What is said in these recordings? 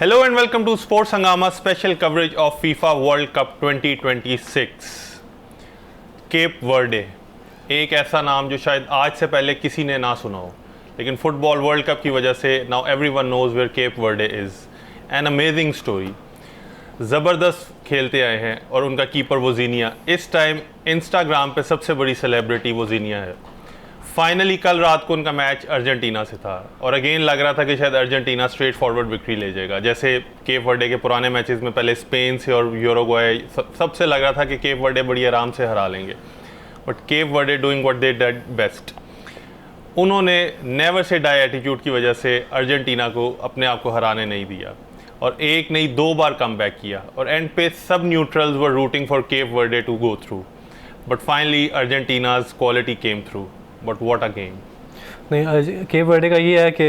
Hello and welcome to Sports Hangama special coverage of FIFA World Cup 2026. Cape Verde, एक ऐसा नाम जो शायद आज से पहले किसी ने ना सुना हो, लेकिन फुटबॉल वर्ल्ड कप की वजह से now everyone knows where Cape Verde is. An amazing story, ज़बरदस्त खेलते आए हैं और उनका कीपर वोजीनिया इस टाइम इंस्टाग्राम पे सबसे बड़ी सेलिब्रिटी वोजीनिया है। फाइनली कल रात को उनका मैच अर्जेंटीना से था और अगेन लग रहा था कि शायद अर्जेंटीना स्ट्रेट फॉरवर्ड विक्ट्री ले जाएगा। जैसे केप वर्डे के पुराने मैचेस में पहले स्पेन से और यूरुग्वे सबसे लग रहा था कि केप वर्डे बड़ी आराम से हरा लेंगे, but Cape Verde doing what they did best. उन्होंने नेवर से डाई एटीट्यूड की वजह से अर्जेंटीना को अपने आप को हराने नहीं दिया और एक नहीं दो बार कम बैक किया और एंड पे सब neutrals were rooting for Cape Verde to go through, but finally Argentina's quality came through. But what a game. नहीं, केप वर्डे का ये है कि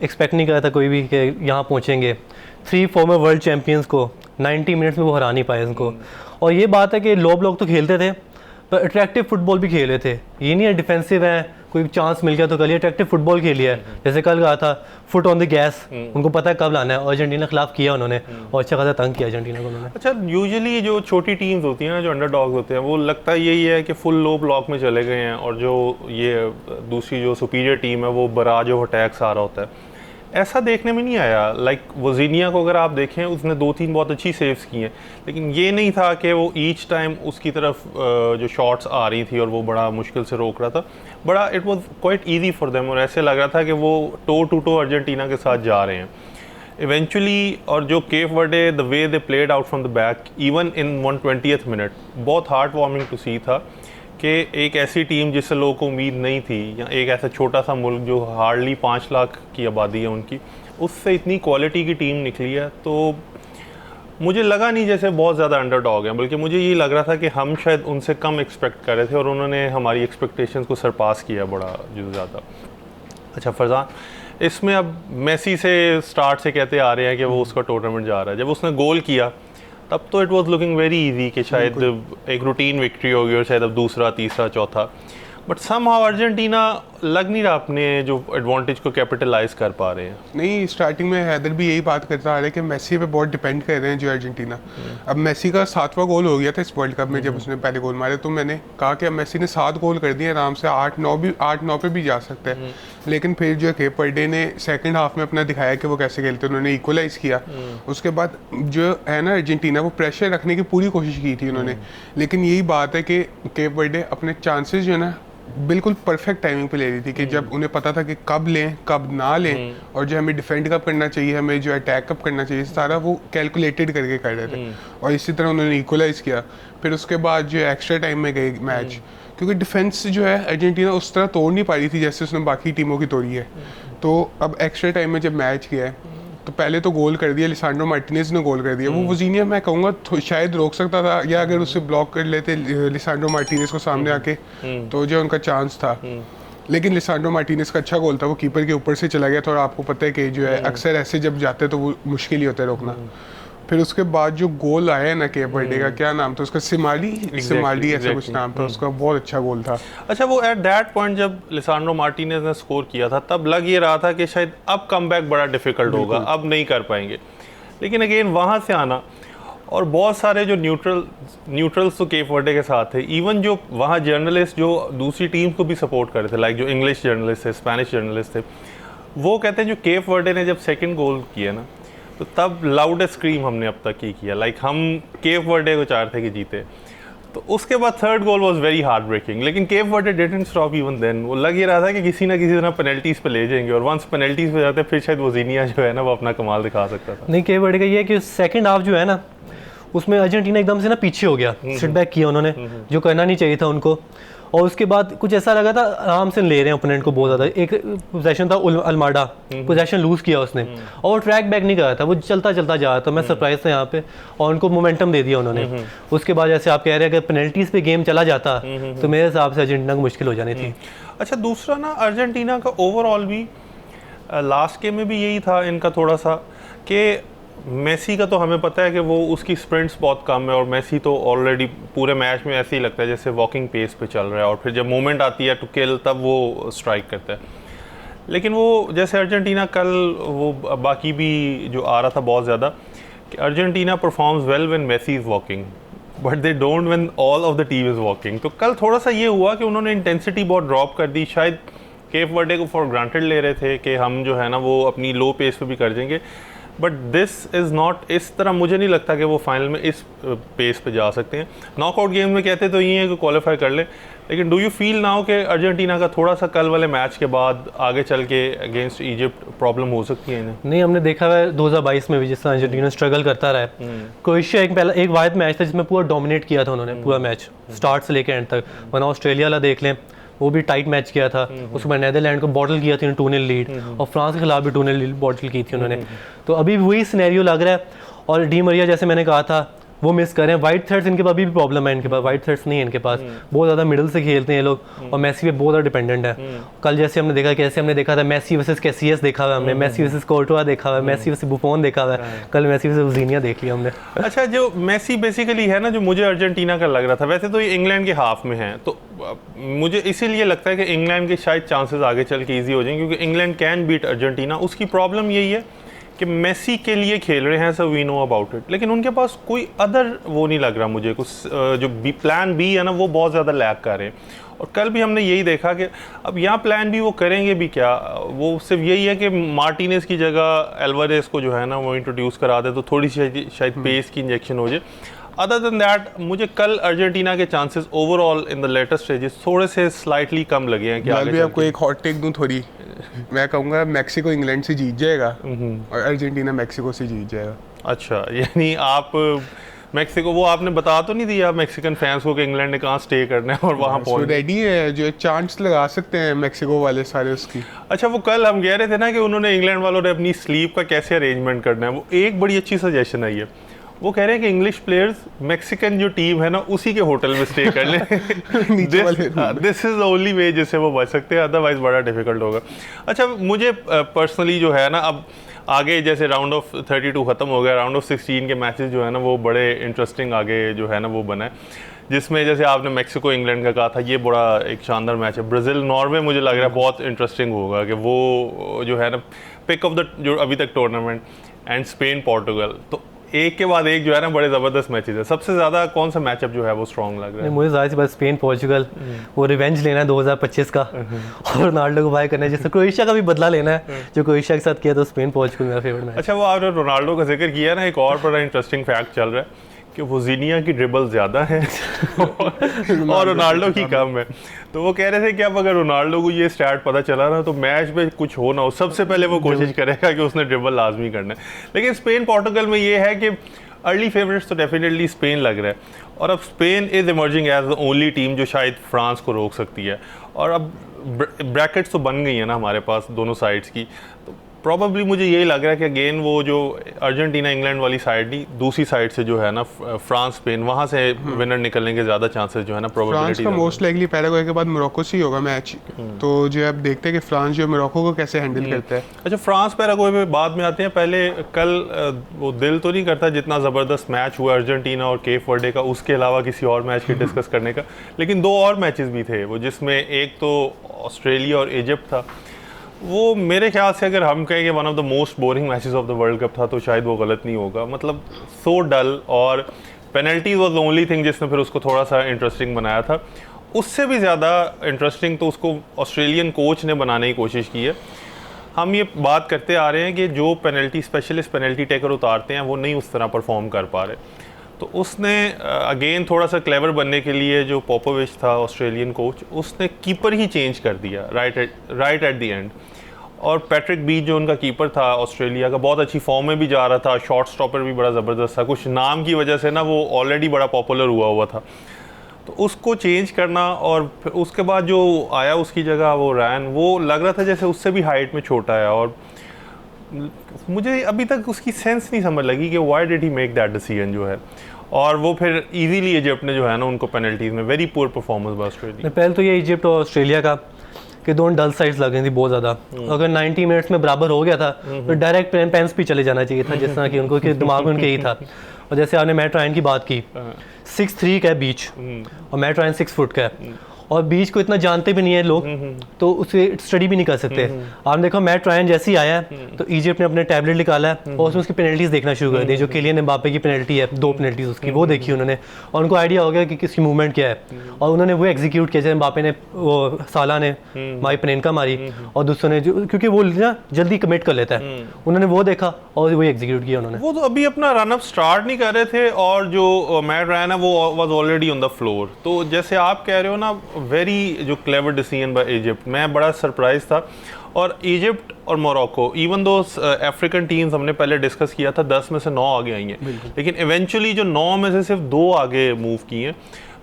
एक्सपेक्ट नहीं करा था कोई भी कि यहाँ पहुँचेंगे। 3 फॉर्मर वर्ल्ड चैम्पियंस को 90 मिनट्स में वो हरा नहीं पाए उनको। और ये बात है कि लोग तो खेलते थे पर अट्रैक्टिव फुटबॉल भी खेले थे। ये नहीं है डिफेंसिव है, कोई चांस मिल गया तो कल अट्रैक्टिव फुटबॉल खेली है। जैसे कल कहा था फुट ऑन द गैस, उनको पता है कब लाना है। अर्जेंटीना खिलाफ किया उन्होंने और अच्छा खासा तंग किया अर्जेंटीना को उन्होंने। अच्छा, यूजुअली जो छोटी टीम्स होती हैं ना, जो अंडरडॉग्स होते हैं, वो लगता यही है कि फुल लो ब्लॉक में चले गए हैं और जो ये दूसरी जो सुपीरियर टीम है वो बराज ऑफ अटैक्स आ रहा होता है। ऐसा देखने में नहीं आया। लाइक वोजीनिया को अगर आप देखें, उसने 2-3 बहुत अच्छी सेव्स की हैं, लेकिन ये नहीं था कि वो ईच टाइम उसकी तरफ जो शॉट्स आ रही थी और वो बड़ा मुश्किल से रोक रहा था। बड़ा it was quite easy for them और ऐसे लग रहा था कि वो टो टू टो अर्जेंटीना के साथ जा रहे हैं इवेंचुअली। और जो Cape Verde the way they played out from the back even in 120th minute, बहुत हार्ट वार्मिंग टू सी था कि एक ऐसी टीम जिससे लोगों को उम्मीद नहीं थी, या एक ऐसा छोटा सा मुल्क जो हार्डली 5 लाख की आबादी है उनकी, उससे इतनी क्वालिटी की टीम निकली है। तो मुझे लगा नहीं जैसे बहुत ज़्यादा अंडरडॉग है, बल्कि मुझे ये लग रहा था कि हम शायद उनसे कम एक्सपेक्ट कर रहे थे और उन्होंने हमारी एक्सपेक्टेशंस को सरपास किया बड़ा जो ज़्यादा। अच्छा फरजान, इसमें अब मेसी से स्टार्ट से कहते आ रहे हैं कि वो उसका टूर्नामेंट जा रहा है। जब उसने गोल किया तब तो it was looking very easy कि शायद एक रूटीन विक्ट्री होगी और शायद अब दूसरा तीसरा चौथा, बट समहाउ अर्जेंटीना लग नहीं रहा अपने जो एडवांटेज को कैपिटलाइज कर पा रहे हैं। नहीं, स्टार्टिंग में हैदर भी यही बात करता आ रहा है कि मेसी पे बहुत डिपेंड कर रहे हैं जो अर्जेंटीना। अब मेसी का 7वां गोल हो गया था इस वर्ल्ड कप में जब उसने पहले गोल मारे, तो मैंने कहा कि अब मेसी ने 7 गोल कर दिए, आराम से 8-9 पे भी जा सकता है। लेकिन फिर जो केप वर्डे ने सेकंड हाफ में अपना दिखाया कि वो कैसे खेलते हैं, उन्होंने इक्वलाइज किया। उसके बाद जो है ना अर्जेंटीना, वो प्रेशर रखने की पूरी कोशिश की थी उन्होंने, लेकिन यही बात है कि केप वर्डे अपने चांसेस जो है ना बिल्कुल परफेक्ट टाइमिंग पे ले रही थी कि जब उन्हें पता था कि कब लें कब ना लें और जो हमें डिफेंड कब करना चाहिए, हमें जो अटैक कब करना चाहिए, सारा वो कैलकुलेटेड करके कर रहे थे। और इसी तरह उन्होंने इक्वलाइज किया। फिर उसके बाद जो एक्स्ट्रा टाइम में गए मैच, क्योंकि डिफेंस जो है अर्जेंटीना उस तरह तोड़ नहीं पा रही थी जैसे उसने बाकी टीमों की तोड़ी है। तो अब एक्स्ट्रा टाइम में जब मैच किया है तो पहले तो गोल कर दिया, लिसांड्रो मार्टिनेज ने गोल कर दिया। वो वोजीनिया मैं कहूँगा शायद रोक सकता था, या अगर उसे ब्लॉक कर लेते लिसांड्रो मार्टिनेज को सामने आके तो जो उनका चांस था। लेकिन लिसांड्रो मार्टिनेज का अच्छा गोल था, वो कीपर के ऊपर से चला गया था। और आपको पता है कि जो है अक्सर ऐसे जब जाते तो वो मुश्किल ही होता है रोकना। फिर उसके बाद जो गोल आया ना केप वर्डे का, क्या नाम था उसका, सिमाली ऐसा कुछ नाम था उसका, बहुत अच्छा गोल था। अच्छा, वो एट दैट पॉइंट जब लिसांड्रो मार्टिनेज ने स्कोर किया था तब लग ये रहा था कि शायद अब कमबैक बड़ा डिफिकल्ट होगा, अब नहीं कर पाएंगे। लेकिन अगेन वहाँ से आना और बहुत सारे जो न्यूट्रल्स तो केप वर्डे के साथ थे, इवन जो वहाँ जर्नलिस्ट जो दूसरी टीम को भी सपोर्ट कर रहे थे, लाइक जो इंग्लिश जर्नलिस्ट थे, स्पेनिश जर्नलिस्ट थे, वो कहते हैं जो केप वर्डे ने जब सेकेंड गोल किया ना, तो तब लाउडेस्ट स्क्रीम हमने अब तक ही किया। लाइक हम केप वर्डे को चाहते थे कि जीते। तो उसके बाद third goal was very heartbreaking, लेकिन Cape Verde didn't stop even then. वो लग ही रहा था कि किसी ना किसी तरह पेनल्टीज पे ले जाएंगे और वंस पेनल्टीज पे जाते फिर शायद वोजीनिया जो है ना वो अपना कमाल दिखा सकता था। नहीं, केप वर्डे का ये है कि सेकंड हाफ जो है ना उसमें अर्जेंटीना एकदम से ना पीछे हो गया, सिट बैक किया उन्होंने, जो करना नहीं चाहिए था उनको। और उसके बाद कुछ ऐसा लगा था आराम से ले रहे हैं ओपोनेंट को बहुत ज़्यादा। एक पोजेशन था अल्माडा, पोजेशन लूज़ किया उसने और वो ट्रैक बैक नहीं करा था, वो चलता चलता जा रहा था। मैं सरप्राइज था यहाँ पे और उनको मोमेंटम दे दिया उन्होंने। उसके बाद जैसे आप कह रहे हैं अगर पेनल्टीज पे गेम चला जाता तो मेरे हिसाब से अर्जेंटीना को मुश्किल हो जानी थी। अच्छा, दूसरा ना अर्जेंटीना का ओवरऑल भी लास्ट गेम में भी यही था इनका थोड़ा सा कि मेसी का तो हमें पता है कि वो उसकी स्प्रिंट्स बहुत कम है और मेसी तो ऑलरेडी पूरे मैच में ऐसे ही लगता है जैसे वॉकिंग पेस पे चल रहा है और फिर जब मोमेंट आती है टू किल तब वो स्ट्राइक करता है। लेकिन वो जैसे अर्जेंटीना कल वो बाकी भी जो आ रहा था बहुत ज़्यादा कि Argentina performs well when Messi is walking but they don't when all of the team is walking. तो कल थोड़ा सा ये हुआ कि उन्होंने इंटेंसिटी बहुत ड्रॉप कर दी, शायद केप वर्डे को फॉर ग्रांटेड ले रहे थे कि हम जो है ना वो अपनी लो पेस पे भी कर देंगे, बट दिस इज़ नॉट, इस तरह मुझे नहीं लगता कि वो फाइनल में इस पेस पे जा सकते हैं। नॉकआउट गेम में कहते तो ये है कि क्वालिफाई कर ले, लेकिन डू यू फील नाउ कि अर्जेंटीना का थोड़ा सा कल वाले मैच के बाद आगे चल के अगेंस्ट इजिप्ट प्रॉब्लम हो सकती है इन्हें? नहीं, हमने देखा है 2022 में भी जिस तरह अर्जेंटीना स्ट्रगल करता रहा है। क्रोएशिया एक वाहिद मैच था जिसमें पूरा डोमिनेट किया था उन्होंने, पूरा मैच स्टार्ट से लेकर एंड तक। वरना ऑस्ट्रेलिया वाला देख लें, वो भी टाइट मैच किया था, उसके बाद नेदरलैंड को बॉटल किया था 2-0 लीड, और फ्रांस के खिलाफ भी 2-0 लीड बॉटल की थी उन्होंने। तो अभी वही सिनेरियो लग रहा है। और डी मरिया जैसे मैंने कहा था वो मिस कर रहे हैं। वाइट थ्रेड्स इनके पास अभी भी प्रॉब्लम है, इनके पास वाइट थ्रेड्स नहीं है इनके पास, बहुत ज़्यादा मिडल से खेलते हैं ये लोग, और मेसी पे बहुत ज़्यादा डिपेंडेंट है। कल जैसे हमने देखा, कैसे हमने देखा था मेसी वर्सेस कैसियस देखा हुआ हमने, मेसी वर्सेस कोर्टुआ देखा हुआ है, मेसी वर्सेस बुफोन देखा हुआ है, कल मेसी वर्सेस ज़ीनिया देख लिया हमने। अच्छा, जो मेसी बेसिकली है ना, जो मुझे अर्जेंटीना का लग रहा था, वैसे तो ये इंग्लैंड के हाफ में है, तो मुझे इसीलिए लगता है कि इंग्लैंड के शायद चांसेस आगे चल के ईजी हो जाएंगे, क्योंकि इंग्लैंड कैन बीट अर्जेंटीना। उसकी प्रॉब्लम यही है कि मेसी के लिए खेल रहे हैं, सब वी नो अबाउट इट, लेकिन उनके पास कोई अदर वो नहीं लग रहा मुझे, कुछ जो प्लान बी है ना वो बहुत ज़्यादा लैक कर रहे हैं। और कल भी हमने यही देखा कि अब यहाँ प्लान बी वो करेंगे भी क्या, वो सिर्फ यही है कि मार्टिनेज की जगह एल्वारेज को जो है ना वो इंट्रोड्यूस करा दे तो थोड़ी सी शायद पेस की इंजेक्शन हो जाए। अदर देन दैट मुझे कल अर्जेंटीना के chances overall in the latest stages थोड़े से स्लाइटली कम लगे हैं। कि मैं भी आपको एक हॉट टेक दूं थोड़ी, मैं कहूँगा मैक्सिको इंग्लैंड से जीत जाएगा और अर्जेंटीना मैक्सिको से जीत जाएगा। अच्छा, यानी आप मैक्सिको, वो आपने बता तो नहीं दिया मैक्सिकन फैंस को कि इंग्लैंड ने कहाँ स्टे करना है और वहाँ पहुँच रेडी है, जो चांस लगा सकते हैं मैक्सिको वाले सारे उसकी। अच्छा, वो कल हम कह रहे थे ना कि उन्होंने इंग्लैंड वालों ने अपनी स्लीप का कैसे अरेंजमेंट करना है, वो एक बड़ी अच्छी सजेशन आई है। वो कह रहे हैं कि इंग्लिश प्लेयर्स मैक्सिकन जो टीम है ना उसी के होटल में स्टे कर लें। This is the only way जिससे वो बच सकते हैं, अदरवाइज बड़ा डिफिकल्ट होगा। अच्छा, मुझे पर्सनली जो है ना, अब आगे जैसे राउंड ऑफ 32 ख़त्म हो गया, राउंड ऑफ 16 के मैचेस जो है ना वो बड़े इंटरेस्टिंग आगे जो है ना वो बना है, जिसमें जैसे आपने मैक्सिको इंग्लैंड का कहा था, ये बड़ा एक शानदार मैच है। ब्राज़ील नॉर्वे मुझे लग रहा है बहुत इंटरेस्टिंग होगा कि वो जो है ना पिक ऑफ द जो अभी तक टूर्नामेंट, एंड स्पेन पोर्टुगल, तो एक के बाद एक जो है ना बड़े ज़बरदस्त मैचेस है। सबसे ज़्यादा कौन सा मैचअप जो है वो स्ट्रॉन्ग लग रहा है? मुझे ज़्यादा सी बात स्पेन पोर्चुगल, वो रिवेंज लेना है 2025 का और रोनाल्डो को बाय करना है, जैसे क्रोएशिया का भी बदला लेना है जो क्रोएशिया के साथ किया, तो स्पेन पोर्चुगल मेरा फेवरेट मैच। अच्छा, वो आपने रोनाल्डो का जिक्र किया ना, एक और बड़ा इंटरेस्टिंग फैक्ट चल रहा है कि वो ज़ीनिया की ड्रिबल ज़्यादा है और रोनाल्डो की कम है। तो वो कह रहे थे कि अब अगर रोनाल्डो को ये स्टैट पता चला ना तो मैच में कुछ हो ना हो, सबसे पहले वो कोशिश करेगा कि उसने ड्रिबल लाजमी करना है। लेकिन स्पेन पोर्टुगल में ये है कि अर्ली फेवरेट्स तो डेफिनेटली स्पेन लग रहा है, और अब Spain is emerging as the only team जो शायद फ्रांस को रोक सकती है। और अब ब्रैकेट्स तो बन गई है ना हमारे पास दोनों साइड्स की, तो प्रॉबेबली मुझे यही लग रहा है कि अगेन वो जो अर्जेंटीना इंग्लैंड वाली साइड नहीं, दूसरी साइड से जो है ना फ्रांस स्पेन, वहाँ से विनर निकलने के ज़्यादा चांसेस जो है ना फ्रांस का मोस्ट लाइकली पैराग्वे के बाद मोरक्को से ही होगा मैच। तो जो अब देखते हैं कि फ्रांस जो मोरक्को को कैसे हैंडल करता है। अच्छा, फ्रांस पैराग्वे में बाद में आते हैं, पहले कल वो दिल तो नहीं करता जितना ज़बरदस्त मैच हुआ अर्जेंटीना और केप वर्डे का, उसके अलावा किसी और मैच की डिस्कस करने का, लेकिन दो और मैचेस भी थे वो, जिसमें एक तो ऑस्ट्रेलिया और इजिप्ट था। वो मेरे ख्याल से अगर हम कहें कि one of the most boring matches of the world cup था तो शायद वो गलत नहीं होगा। मतलब सो डल, और penalties was the only thing जिसने फिर उसको थोड़ा सा इंटरेस्टिंग बनाया था। उससे भी ज़्यादा इंटरेस्टिंग तो उसको ऑस्ट्रेलियन कोच ने बनाने की कोशिश की है। हम ये बात करते आ रहे हैं कि जो पेनल्टी स्पेशलिस्ट पेनल्टी टेकर उतारते हैं वो नहीं उस तरह परफॉर्म कर पा रहे, तो उसने अगेन थोड़ा सा क्लेवर बनने के लिए जो पोपोविच था ऑस्ट्रेलियन कोच, उसने कीपर ही चेंज कर दिया राइट एट द एंड। और पैट्रिक बीच जो उनका कीपर था ऑस्ट्रेलिया का, बहुत अच्छी फॉर्म में भी जा रहा था, शॉट स्टॉपर भी बड़ा ज़बरदस्त था, कुछ नाम की वजह से ना वो ऑलरेडी बड़ा पॉपुलर हुआ था, तो उसको चेंज करना, और फिर उसके बाद जो आया उसकी जगह वो रैन, वो लग रहा था जैसे उससे भी हाइट में छोटा है, और मुझे अभी तक उसकी सेंस नहीं समझ लगी कि why did he make that decision जो है। और वो फिर इजीली इजिप्ट ने जो है ना उनको पेनल्टीज में very poor performance by Australia. पहले तो ये इजिप्ट और ऑस्ट्रेलिया का कि दोनों डल साइड्स लग रही थी बहुत ज़्यादा। अगर 90 मिनट्स में बराबर हो गया था तो डायरेक्ट पेंस भी चले जाना चाहिए था, जिस तरह की उनको कि दिमाग में उनके ही था। और जैसे आपने मैट रायन की बात की, 6'3" का है बीच और मैट रायन 6 फुट का है, और बीच को इतना जानते भी नहीं है लोग, तो उसे स्टडी भी नहीं कर सकते। आपने देखा मैट रायन जैसे ही आया है तो इजिप्ट ने अपने टैबलेट निकाला है और उसमें उसकी पेनल्टीज देखना शुरू कर दी, जो किलियन एम्बापे की पेनल्टी है, 2 पेनल्टीज उसकी, वो देखी उन्होंने और उनको आइडिया हो गया कि किसकी मूवमेंट क्या है और उन्होंने वो एग्जीक्यूट किया। जैसे एम्बापे ने, वो साला ने माई पेनेंका मारी और दूसरों ने जो, क्योंकि वो ना जल्दी कमिट कर लेता है, उन्होंने वो देखा और वो एग्जीक्यूट किया उन्होंने। वो तो अभी अपना रन अप स्टार्ट नहीं कर रहे थे और जो मैट रायन है वो was already on the floor. तो जैसे आप कह रहे हो ना, वेरी जो क्लेवर डिसीजन बाय इजिप्ट, मैं बड़ा सरप्राइज था। और इजिप्ट और Morocco, even though African teams हमने पहले डिस्कस किया था 10 में से 9 आगे आई हैं, लेकिन इवेंचुअली जो 9 में से सिर्फ 2 आगे मूव किए हैं।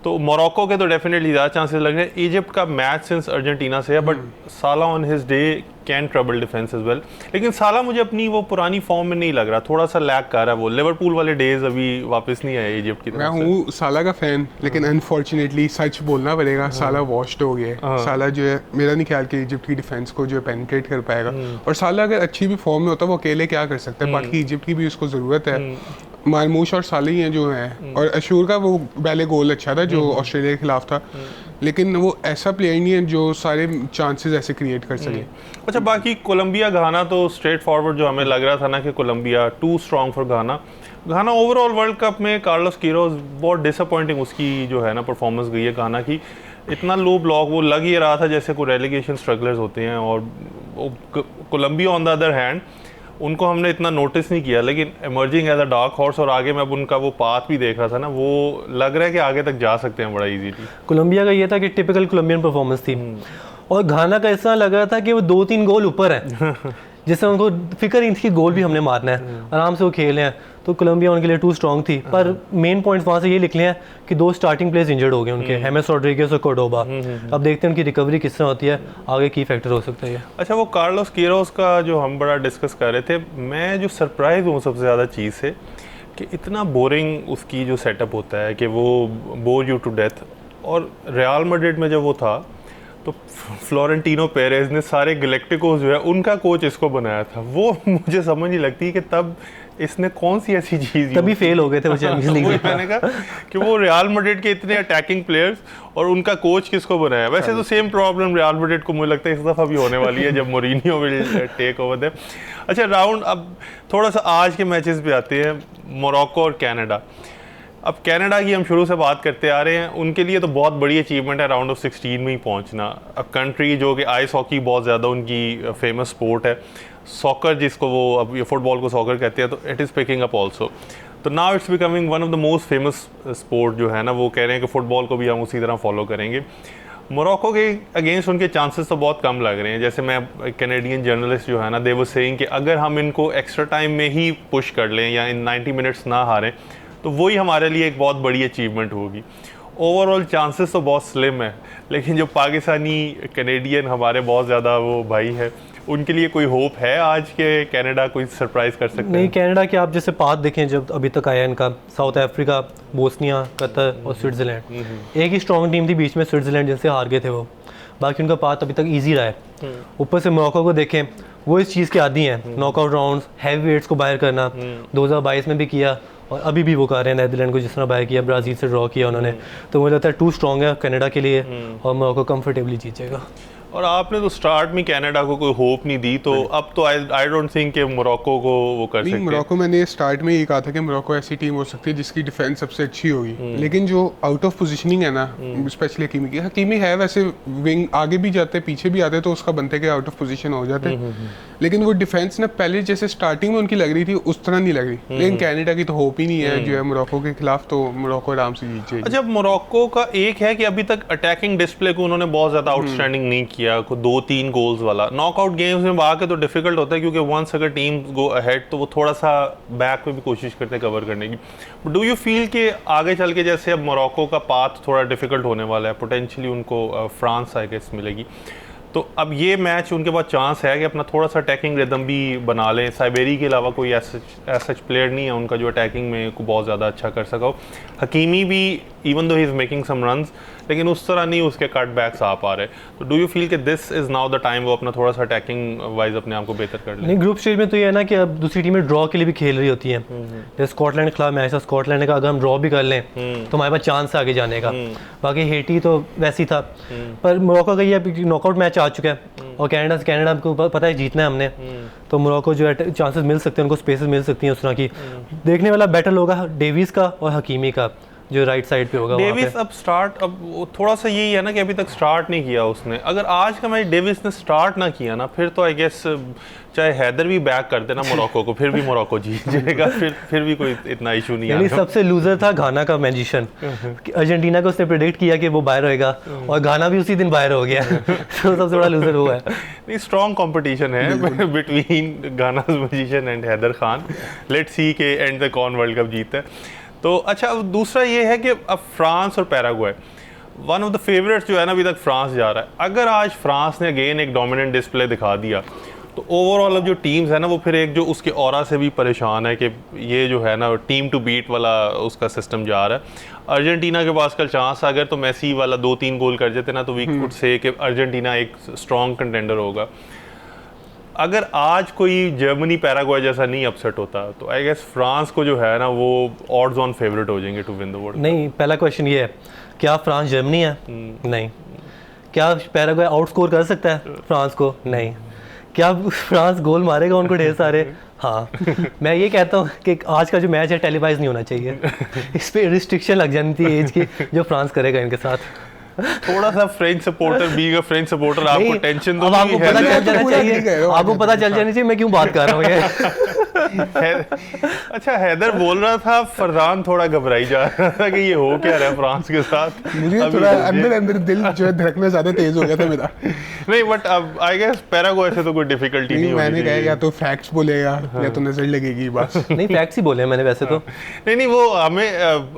तो मोरक्को के तो डेफिनेटली ज़्यादा चांसेस लग रहे हैं। इजिप्ट का मैच सिंस अर्जेंटीना से है, but Salah on his day can trouble defence as well. लेकिन साला मुझे अपनी वो पुरानी फॉर्म में नहीं लग रहा, थोड़ा सा लैग कर रहा है। वो लिवरपूल वाले डेज अभी वापस नहीं आए इजिप्ट की तरफ से। मैं हूँ साला का फैन, लेकिन अनफॉर्चुनेटली सच बोलना पड़ेगा, साला वॉश्ड हो गया है। साला जो है, मेरा नहीं ख्याल कि इजिप्ट की डिफेंस को जो है पेनिट्रेट कर पाएगा। और साला अगर अच्छी भी फॉर्म में होता है वो अकेले क्या कर सकता है, बाकी इजिप्ट की भी उसको ज़रूरत है। मारमूश और साले ही हैं जो हैं, और अशूर का वो पहले गोल अच्छा था जो ऑस्ट्रेलिया के खिलाफ था, लेकिन वो ऐसा प्लेयर नहीं है जो सारे चांसेस ऐसे क्रिएट कर सके। अच्छा, बाकी कोलंबिया घाना तो स्ट्रेट फॉरवर्ड जो हमें लग रहा था ना कि Colombia too strong for Ghana. Ghana overall world cup में कार्लोस कीरोस बहुत डिसअपॉइंटिंग उसकी जो है ना परफॉर्मेंस गई है घाना की। इतना लो ब्लॉक, वो लग ही रहा था जैसे कोई रेलीगेशन स्ट्रगलर्स होते हैं। और Colombia on the other hand, उनको हमने इतना नोटिस नहीं किया, लेकिन emerging as a dark horse, और आगे मैं अब उनका वो पाथ भी देख रहा था ना, वो लग रहा है कि आगे तक जा सकते हैं बड़ा इजीली। कोलंबिया का ये था कि टिपिकल कोलंबियन परफॉर्मेंस थी, और घाना का ऐसा लग रहा था कि वो 2-3 गोल ऊपर है जिससे उनको फिक्र नहीं थी गोल भी हमने मारना है, आराम से वो खेले हैं। तो कोलंबिया उनके लिए टू स्ट्रॉन्ग थी, पर मेन पॉइंट्स वहाँ से ये निकले हैं कि 2 स्टार्टिंग प्लेयर्स इंजर्ड हो गए उनके, हेमेस रॉड्रिगेज और कोर्डोबा। अब देखते हैं उनकी रिकवरी किस तरह होती है, आगे की फैक्टर हो सकता है। अच्छा, वो कार्लोस कीरोस का जो हम बड़ा डिस्कस कर रहे थे, मैं जो सरप्राइज हूँ सबसे ज़्यादा चीज़ से कि इतना बोरिंग उसकी जो सेटअप होता है कि वो बोर यू टू डेथ। और रियल मैड्रिड में जब वो था तो फ्लोरेंटिनो पेरेज ने सारे गैलेक्टिकोस जो है उनका कोच इसको बनाया था। वो मुझे समझ नहीं लगती कि तब इसने कौन सी ऐसी चीज़, तभी फेल हो गए थे वो चैंपियंस लीग में। मैंने कहा कि वो रियल मैड्रिड के इतने अटैकिंग प्लेयर्स और उनका कोच किसको बनाया। वैसे तो सेम प्रॉब्लम रियल मैड्रिड को मुझे लगता है इस दफ़ा भी होने वाली है जब Mourinho will take over them. अच्छा, राउंड अब थोड़ा सा आज के मैचेस पे आते हैं, मोरक्को और कनाडा। अब कनाडा की हम शुरू से बात करते आ रहे हैं, उनके लिए तो बहुत बड़ी अचीवमेंट है राउंड ऑफ 16 में ही पहुंचना। अब कंट्री जो कि आइस हॉकी बहुत ज़्यादा उनकी फेमस स्पोर्ट है, सॉकर जिसको वो अब ये फुटबॉल को सॉकर कहते हैं, तो it is picking up also. तो now it's becoming one of the most famous sport जो है ना, वो कह रहे हैं कि फ़ुटबॉल को भी हम उसी तरह फॉलो करेंगे। मोरक्को के अगेंस्ट उनके चांसेस तो बहुत कम लग रहे हैं। जैसे मैं कैनेडियन जर्नलिस्ट जो है ना, दे वर सेइंग कि अगर हम इनको एक्स्ट्रा टाइम में ही पुश कर लें या इन 90 मिनट्स ना हारें तो वही हमारे लिए एक बहुत बड़ी अचीवमेंट होगी। ओवरऑल चांसेस तो बहुत स्लिम है, लेकिन जो पाकिस्तानी कैनेडियन हमारे बहुत ज़्यादा वो भाई है, उनके लिए कोई होप है आज के कनाडा कोई सरप्राइज कर सकते हैं? नहीं, कनाडा के आप जैसे पाथ देखें जब अभी तक आया इनका, साउथ अफ्रीका, बोस्निया, कतर और स्विट्ज़रलैंड। एक ही स्ट्रॉन्ग टीम थी बीच में, स्विट्ज़रलैंड, जिनसे हार गए थे वो। बाकी उनका पाथ अभी तक ईजी रहा है। ऊपर से मोरक्को को देखें, वो इस चीज़ के आदी हैं, नॉकआउट राउंड्स, हैवी वेट्स को बाहर करना। 2022 में भी किया और अभी भी वो कर रहे हैं, नीदरलैंड को जिस तरह बाहर किया, ब्राज़ील से ड्रॉ किया उन्होंने। तो मुझे लगता है टू स्ट्रॉन्ग है कनाडा के लिए और मोरक्को कंफर्टेबली जीत जाएगा। और आपने तो स्टार्ट में कनाडा को कोई होप नहीं दी, तो अब तो आई डोंट थिंक कि मोरक्को को वो कर सकते हैं। मोरक्को, मैंने स्टार्ट में ये कहा था कि मोरक्को ऐसी टीम हो सकती है जिसकी डिफेंस सबसे अच्छी होगी, लेकिन जो आउट ऑफ पोजीशनिंग है ना, स्पेशली हकीमी की, हकीमी है वैसे विंग, आगे भी जाते पीछे भी आते तो उसका बनते के आउट ऑफ पोजीशन हो जाते, लेकिन वो डिफेंस ना पहले जैसे स्टार्टिंग में उनकी लग रही थी उस तरह नहीं लग रही। लेकिन कनाडा की तो होप ही नहीं है जो है मोरक्को के खिलाफ, तो मोरक्को आराम से जीत जाएगी। अच्छा, मोरक्को का एक है कि अभी तक अटैकिंग डिस्प्ले को उन्होंने बहुत ज़्यादा आउटस्टैंडिंग नहीं किया, 2-3 गोल्स वाला। नॉकआउट गेम्स में आके तो डिफिकल्ट होता है, क्योंकि वंस अगर टीम गो अहेड तो वो थोड़ा सा बैक में भी कोशिश करते हैं कवर करने की। डू यू फील कि आगे चल के जैसे अब मोरक्को का पाथ थोड़ा डिफिकल्ट होने वाला है, पोटेंशियली उनको फ्रांस आई गेस मिलेगी, तो अब ये मैच उनके पास चांस है कि अपना थोड़ा सा अटैकिंग रिदम भी बना लें। साइबेरी के अलावा कोई ऐसा प्लेयर नहीं है उनका जो अटैकिंग में को बहुत ज़्यादा अच्छा कर सका हो। हकीमी भी even though he is making some runs, लेकिन उस तरह नहीं उसके कट बैक्स आ पा रहे। तो डू यू फील कि this is now the time वो अपना थोड़ा सा अटैकिंग वाइज अपने आप को बेहतर कर ले? नहीं, ग्रुप स्टेज में तो ये है ना कि अब दूसरी टीमें ड्रॉ के लिए भी खेल रही होती हैं। जैसे स्कॉटलैंड के खिलाफ मैच था, स्कॉटलैंड का अगर हम ड्रॉ भी कर लें तो हमारे पास चांस है आगे जाने का। बाकी हेटी तो वैसे ही था, पर मोरक्को का ये नॉकआउट मैच आ चुका है और कनाडा को पता है जीतना है हमने, तो मोरक्को जो है चांसेस मिल सकते हैं उनको, स्पेसेस मिल सकती हैं उस तरह की। देखने वाला बैटल होगा डेविस का और हकीमी का जो राइट साइड पे होगा। डेविस अब स्टार्ट, अब वो थोड़ा सा यही है ना कि अभी तक स्टार्ट नहीं किया उसने। अगर आज का मैच डेविस ने स्टार्ट ना किया ना, फिर तो आई गेस चाहे हैदर भी बैक कर देना मोरक्को को, फिर भी मोरक्को जीत जाएगा, फिर भी कोई इतना इशू नहीं है। सबसे लूजर था घाना का मैजिशियन, अर्जेंटीना को उसने प्रेडिक्ट किया कि वो बाहर होएगा और घाना भी उसी दिन बाहर हो गया। तो सबसे बड़ा लूजर वो है। नहीं, स्ट्रॉन्ग कंपटीशन है between Ghana's magician and Haider Khan. Let's see के एंड तक कौन वर्ल्ड कप जीतता है। तो अच्छा, अब दूसरा ये है कि अब फ्रांस और Paraguay, one of the favourites जो है ना अभी तक फ्रांस जा रहा है। अगर आज फ्रांस ने अगेन एक डोमिनेंट डिस्प्ले दिखा दिया तो ओवरऑल अब जो टीम्स है ना वो फिर एक जो उसके ऑरा से भी परेशान है कि ये जो है ना टीम टू बीट वाला उसका सिस्टम जा रहा है। अर्जेंटीना के पास कल चांस अगर तो मैसी वाला 2-3 गोल कर देते ना तो वी कुड से कि अर्जेंटीना एक स्ट्रॉन्ग कंटेंडर होगा। अगर आज कोई जर्मनी पैराग्वे जैसा नहीं अपसेट होता तो आई गेस फ्रांस को जो है ना वो ऑड्स ऑन फेवरेट हो जाएंगे टू विन द वर्ल्ड। नहीं, पहला क्वेश्चन ये है, क्या फ्रांस जर्मनी है? नहीं। क्या पैराग्वे आउट स्कोर कर सकता है फ्रांस को? नहीं। क्या फ्रांस गोल मारेगा उनको ढेर सारे? हाँ। मैं ये कहता हूँ कि आज का जो मैच है टेलीवाइज नहीं होना चाहिए। इस पर रिस्ट्रिक्शन लग जानी थी एज की जो फ्रांस करेगा इनके साथ। थोड़ा सा French supporter, being a French supporter, आपको टेंशन तो अब आपको पता चल जाना चाहिए, आपको पता चल जाना चाहिए मैं क्यों बात कर रहा हूँ ये। अच्छा, हैदर बोल रहा था फरजान थोड़ा घबराई जा रहा था कि ये हो क्या रहा है फ्रांस के साथ। मुझे थोड़ा अंदर दिल जो है धड़कना ज्यादा तेज हो गया था मेरा। नहीं, बट अब आई गेस पैराग्वे से तो कोई डिफिकल्टी नहीं होगी। मैंने कहा या तो फैक्ट्स बोलेगा या तो नजर लगेगी बस। नहीं, फैक्ट्स ही बोले मैंने वैसे तो। नहीं, वो हमें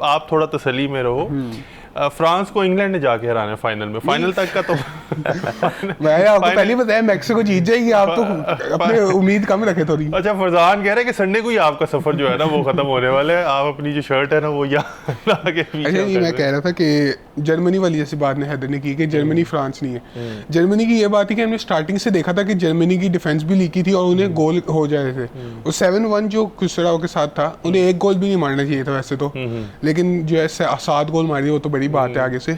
आप थोड़ा तसल्ली में रहो। फ्रांस को इंग्लैंड ने जाके हराना है फाइनल में, फाइनल तक का तो मैं आपको पहले ही बताया मैक्सिको जीत जाएगी, आप तो अपने उम्मीद कम रखे थोड़ी। अच्छा, फरजान कह रहे हैं कि संडे को ही आपका सफर जो है ना वो खत्म होने वाला है, आप अपनी जो शर्ट है ना वो यहाँ लाके पीछे। अच्छा, ये मैं कह रहा था कि जर्मनी वाली जैसी बात ने हैदर ने की कि जर्मनी फ्रांस नहीं है। जर्मनी की ये बात है कि हमने स्टार्टिंग से देखा था कि जर्मनी की डिफेंस भी लीकी थी और उन्हें गोल हो जा रहे थे। वो 7-1 जो कुसराओ के साथ था, उन्हें एक गोल भी नहीं मारना चाहिए था वैसे तो, लेकिन जो है 7 गोल मारी वो तो बड़ी बात है आगे से।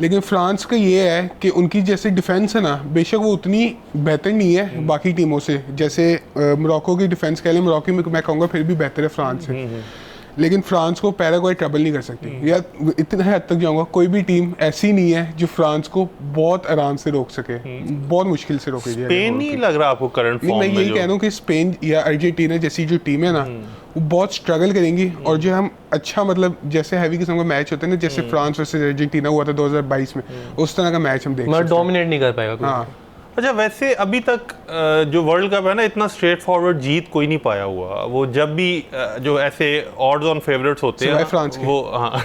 लेकिन फ्रांस का ये है कि उनकी जैसे डिफेंस है ना, बेशक वो उतनी बेहतर नहीं है बाकी टीमों से, जैसे मोरक्को की डिफेंस कह लें, मोरक्को में मैं कहूँगा फिर भी बेहतर है फ्रांस से, लेकिन फ्रांस को पैराग्वे ट्रबल नहीं कर सकती। या इतना हद तक जाऊँगा, कोई भी टीम ऐसी नहीं है जो फ्रांस को बहुत आराम से रोक सके, बहुत मुश्किल से रोकेगी। स्पेन नहीं लग रहा आपको करंट फॉर्म में? मैं यही कह रहा हूँ कि स्पेन या अर्जेंटीना जैसी जो टीम है ना वो बहुत स्ट्रगल करेंगी, और जो हम अच्छा मतलब जैसे हैवी किस्म का मैच होता है ना, जैसे फ्रांस वर्सेस अर्जेंटीना हुआ था 2022 में, उस तरह का मैच हम देख सकते हैं। डोमिनेट नहीं कर पाएगा कोई। हाँ। अच्छा, वैसे अभी तक जो वर्ल्ड कप है ना इतना स्ट्रेट फॉरवर्ड जीत कोई नहीं पाया हुआ। वो जब भी जो ऐसे ऑड्स ऑन फेवरेट्स होते हैं फ्रांस के, वो हाँ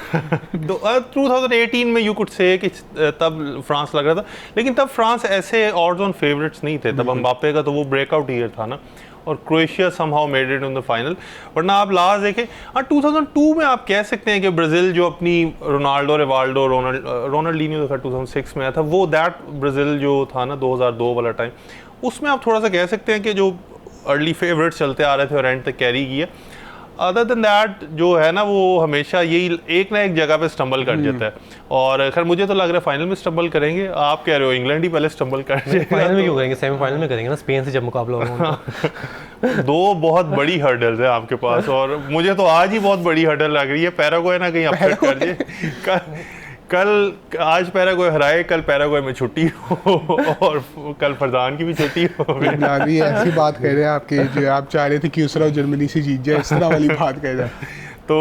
2018 में यू कुड से कि तब फ्रांस लग रहा था, लेकिन तब फ्रांस ऐसे ऑड्स ऑन फेवरेट्स नहीं थे। तब एम्बाप्पे का तो वो ब्रेकआउट ईयर था ना, और Croatia somehow made it in the final. वरना आप लास्ट देखें, हाँ 2002 में आप कह सकते हैं कि ब्राज़ील जो अपनी रोनाल्डो, रिवाल्डो, रोनाल्डिनियो था 2006 में आया था, वो दैट ब्राज़ील जो था ना 2002 वाला टाइम, उसमें आप थोड़ा सा कह सकते हैं कि जो अर्ली फेवरेट्स चलते आ रहे थे और एंड तक कैरी किया। अदर देन दैट जो है ना वो हमेशा यही एक ना एक जगह पे स्टम्बल कर जाता है, और खैर मुझे तो लग रहा है फाइनल में स्टम्बल करेंगे। आप कह रहे हो इंग्लैंड ही पहले स्टम्बल कर जाएगा। फाइनल में क्यों करेंगे, सेमीफाइनल में करेंगे ना, स्पेन से जब मुकाबला होगा। दो बहुत बड़ी हर्डल्स है आपके पास, और मुझे तो आज ही बहुत बड़ी हर्डल लग रही है। पैराग्वे ना कहीं अपसेट कर जाए। कल आज पैराग्वे हराए, कल पैराग्वे में छुट्टी हो और कल फरजान की भी छुट्टी हो। अभी ऐसी बात कह रहे हैं आपके, जो आप चाह रहे थे कि उसरा जर्मनी से जीत जाए, इस तरह वाली बात कह रहे हैं। तो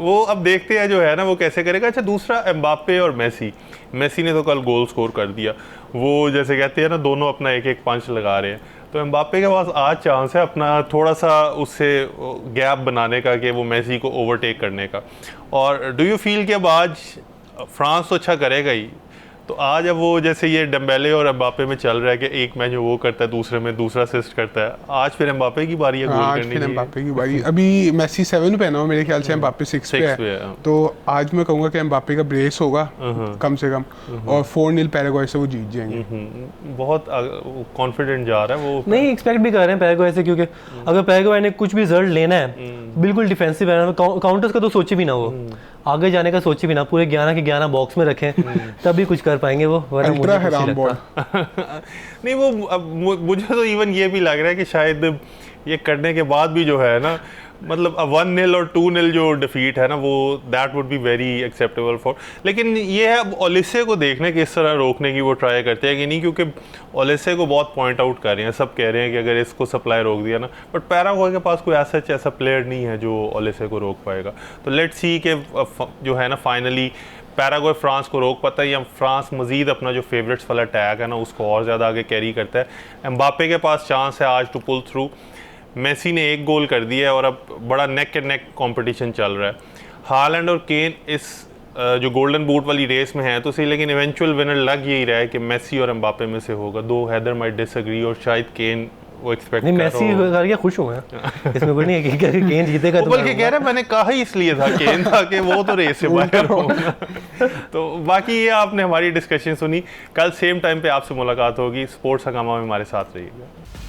वो अब देखते हैं जो है ना वो कैसे करेगा। अच्छा, दूसरा एम्बाप्पे और मेसी ने तो कल गोल स्कोर कर दिया। वो जैसे कहते हैं ना दोनों अपना एक एक पंच लगा रहे हैं, तो एम्बाप्पे के पास आज चांस है अपना थोड़ा सा उससे गैप बनाने का कि वो मेसी को ओवरटेक करने का। और डू यू फील कि अब आज फ्रांस तो अच्छा करेगा ही, तो आज अब वो जैसे ये डेम्बेले और एम्बापे में चल रहा है कि एक मैच वो करता है, दूसरे में दूसरा असिस्ट करता है, आज फिर एम्बापे की बारी है गोल आज करने फिर की। एम्बापे की बारी। अभी मेसी 7 पे ना, मेरे ख्याल से एम्बापे 6 पे पे है। है। तो आज मैं कहूँगा कि एम्बापे का ब्रेस होगा कम से कम, और 4-0 पैराग्वे से वो जीत जाएंगे। बहुत कॉन्फिडेंट जा रहा है वो। नहीं एक्सपेक्ट भी कर रहे हैं पैराग्वे से, क्योंकि अगर पैराग्वे ने कुछ भी रिजल्ट लेना है बिल्कुल डिफेंसिव है, काउंटर्स का तो सोचे भी ना, वो आगे जाने का सोचे भी ना, पूरे 11 के 11 बॉक्स में रखें तभी कुछ कर पाएंगे वो, वरना मुझे अल्ट्रा कुछ नहीं हराम बॉल। लगता। नहीं वो अब मुझे तो इवन ये भी लग रहा है कि शायद ये करने के बाद भी जो है ना, मतलब 1-0 और 2-0 जो डिफीट है ना, वो that would be very acceptable for. लेकिन ये है अब ओलिसे को देखने किस तरह रोकने की वो ट्राई करते हैं कि नहीं, क्योंकि ओलिसे को बहुत पॉइंट आउट कर रहे हैं, सब कह रहे हैं कि अगर इसको सप्लाई रोक दिया ना, बट पैराग्वे के पास कोई ऐसा प्लेयर नहीं है जो ओलिसे को रोक पाएगा। तो लेट्स सी कि जो है ना फाइनली पैराग्वे फ्रांस को रोक पाता है या फ्रांस मजीद अपना जो फेवरेट्स वाला टैग है ना उसको और ज़्यादा आगे कैरी करता है। एम्बापे के पास चांस है आज टू पुल थ्रू। मेसी ने 1 गोल कर दिया है और अब बड़ा नेक एंड नेक कंपटीशन चल रहा है। हालैंड और केन इस जो गोल्डन बूट वाली रेस में है तो सही, लेकिन इवेंचुअल विनर लग यही रहा है कि मेसी और एम्बापे में से होगा। दो हैदर माइट डिसएग्री और शायद केन वो एक्सपेक्ट नहीं मैसी करके खुश हूँ मैं, इसमें कोई नहीं है कि केन जीतेगा तो बल्कि कह रहे मैंने कहा ही इसलिए था केन था कि वो तो रेस से बाहर होगा। तो बाकी ये आपने हमारी डिस्कशन सुनी, कल सेम टाइम पे आपसे मुलाकात होगी। स्पोर्ट्स हंगामा में हमारे साथ रहिएगा।